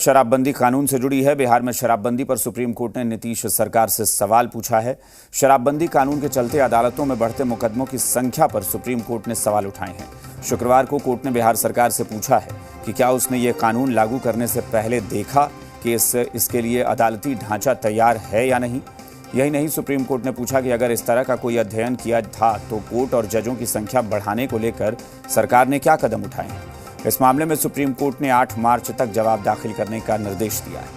शराबबंदी कानून से जुड़ी है। बिहार में शराबबंदी पर सुप्रीम कोर्ट ने नीतीश सरकार से सवाल पूछा है। शराबबंदी कानून के चलते अदालतों में बढ़ते मुकदमों की संख्या पर सुप्रीम कोर्ट ने सवाल उठाए हैं। शुक्रवार को कोर्ट ने बिहार सरकार से पूछा है कि क्या उसने ये कानून लागू करने से पहले देखा कि इसके लिए अदालती ढांचा तैयार है या नहीं। यही नहीं, सुप्रीम कोर्ट ने पूछा कि अगर इस तरह का कोई अध्ययन किया था तो कोर्ट और जजों की संख्या बढ़ाने को लेकर सरकार ने क्या कदम उठाए हैं। इस मामले में सुप्रीम कोर्ट ने 8 मार्च तक जवाब दाखिल करने का निर्देश दिया है।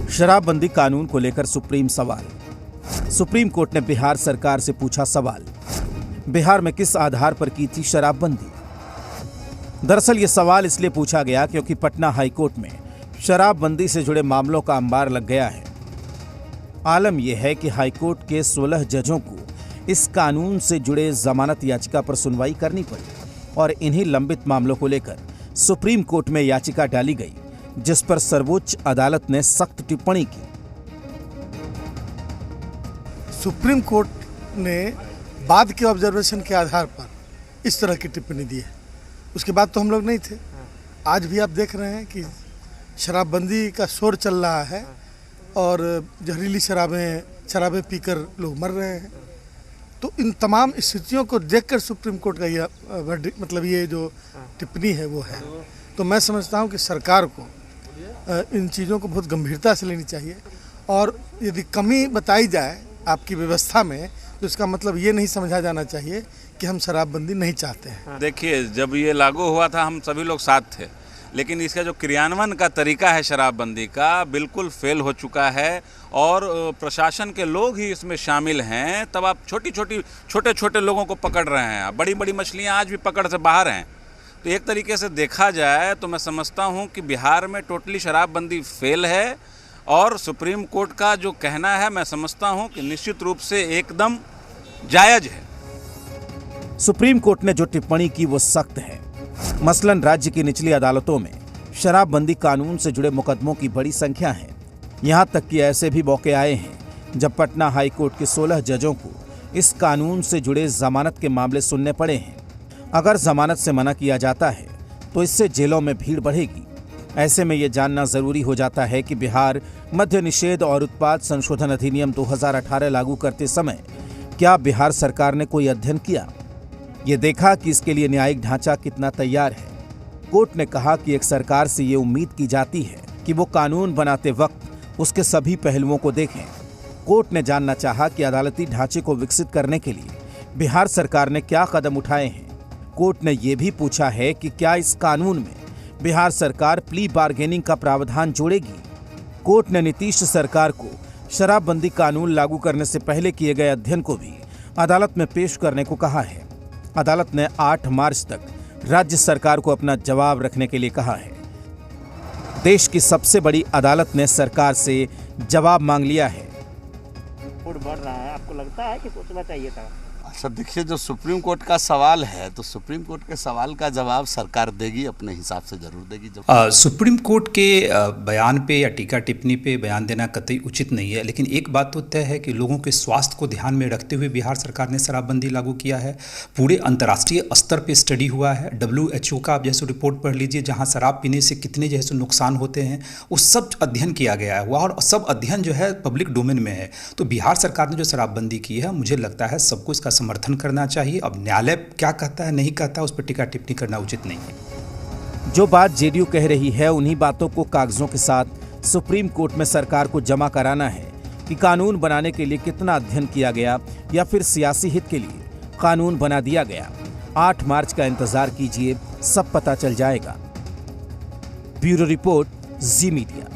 शराबबंदी कानून को लेकर सुप्रीम सवाल। सुप्रीम कोर्ट ने बिहार सरकार से पूछा सवाल, बिहार में किस आधार पर की थी शराबबंदी। दरअसल ये सवाल इसलिए पूछा गया क्योंकि पटना हाईकोर्ट में शराबबंदी से जुड़े मामलों का अंबार लग गया है। आलम यह है कि हाईकोर्ट के 16 जजों को इस कानून से जुड़े जमानत याचिका पर सुनवाई करनी पड़ी और इन्हीं लंबित मामलों को लेकर सुप्रीम कोर्ट में याचिका डाली गई, जिस पर सर्वोच्च अदालत ने सख्त टिप्पणी की। सुप्रीम कोर्ट ने बाद के ऑब्जर्वेशन के आधार पर इस तरह की टिप्पणी दी है। उसके बाद तो हम लोग नहीं थे। आज भी आप देख रहे हैं कि शराबबंदी का शोर चल रहा है और जहरीली शराबें पीकर लोग मर रहे हैं। तो इन तमाम स्थितियों को देखकर सुप्रीम कोर्ट का ये जो टिप्पणी है वो है। तो मैं समझता हूँ कि सरकार को इन चीज़ों को बहुत गंभीरता से लेनी चाहिए और यदि कमी बताई जाए आपकी व्यवस्था में तो इसका मतलब ये नहीं समझा जाना चाहिए कि हम शराबबंदी नहीं चाहते हैं। देखिए, जब ये लागू हुआ था हम सभी लोग साथ थे, लेकिन इसका जो क्रियान्वयन का तरीका है शराबबंदी का बिल्कुल फेल हो चुका है और प्रशासन के लोग ही इसमें शामिल हैं। तब आप छोटे छोटे लोगों को पकड़ रहे हैं, बड़ी बड़ी मछलियां आज भी पकड़ से बाहर हैं। तो एक तरीके से देखा जाए तो मैं समझता हूं कि बिहार में टोटली शराबबंदी फेल है और सुप्रीम कोर्ट का जो कहना है मैं समझता हूं कि निश्चित रूप से एकदम जायज़ है। सुप्रीम कोर्ट ने जो टिप्पणी की वो सख्त है। मसलन राज्य की निचली अदालतों में शराबबंदी कानून से जुड़े मुकदमों की बड़ी संख्या है। यहां तक कि ऐसे भी मौके आए हैं जब पटना हाईकोर्ट के 16 जजों को इस कानून से जुड़े जमानत के मामले सुनने पड़े हैं। अगर जमानत से मना किया जाता है तो इससे जेलों में भीड़ बढ़ेगी। ऐसे में ये जानना जरूरी हो जाता है कि बिहार मद्य निषेध और उत्पाद संशोधन अधिनियम 2018 लागू करते समय क्या बिहार सरकार ने कोई अध्ययन किया, ये देखा कि इसके लिए न्यायिक ढांचा कितना तैयार है। कोर्ट ने कहा कि एक सरकार से ये उम्मीद की जाती है कि वो कानून बनाते वक्त उसके सभी पहलुओं को देखें। कोर्ट ने जानना चाहा कि अदालती ढांचे को विकसित करने के लिए बिहार सरकार ने क्या कदम उठाए हैं। कोर्ट ने ये भी पूछा है कि क्या इस कानून में बिहार सरकार प्ली बार्गेनिंग का प्रावधान जोड़ेगी। कोर्ट ने नीतीश सरकार को शराबबंदी कानून लागू करने से पहले किए गए अध्ययन को भी अदालत में पेश करने को कहा है। अदालत ने 8 मार्च तक राज्य सरकार को अपना जवाब रखने के लिए कहा है। देश की सबसे बड़ी अदालत ने सरकार से जवाब मांग लिया है। बढ़ रहा है, आपको लगता है कि सोचना चाहिए था? अच्छा देखिए, जो सुप्रीम कोर्ट का सवाल है तो सुप्रीम कोर्ट के सवाल का जवाब सरकार देगी, अपने हिसाब से जरूर देगी। सुप्रीम कोर्ट के बयान पे या टीका टिप्पणी पे बयान देना कतई उचित नहीं है, लेकिन एक बात तो तय है कि लोगों के स्वास्थ्य को ध्यान में रखते हुए बिहार सरकार ने शराबबंदी लागू किया है। पूरे अंतर्राष्ट्रीय स्तर पे स्टडी हुआ है। WHO का आप जैसे रिपोर्ट पढ़ लीजिए, जहाँ शराब पीने से कितने जैसे नुकसान होते हैं वो सब अध्ययन किया गया है और सब अध्ययन जो है पब्लिक डोमेन में है। तो बिहार सरकार ने जो शराबबंदी की है, मुझे लगता है सबको इसका समर्थन करना चाहिए। अब न्यायालय क्या कहता है नहीं कहता उस पर टीका टिप्पणी करना उचित नहीं है। जो बात जेडीयू कह रही है उन्हीं बातों को कागजों के साथ सुप्रीम कोर्ट में सरकार को जमा कराना है कि कानून बनाने के लिए कितना अध्ययन किया गया या फिर सियासी हित के लिए कानून बना दिया गया। 8 मार्च का इंतजार कीजिए, सब पता चल जाएगा। ब्यूरो रिपोर्ट, जी मीडिया।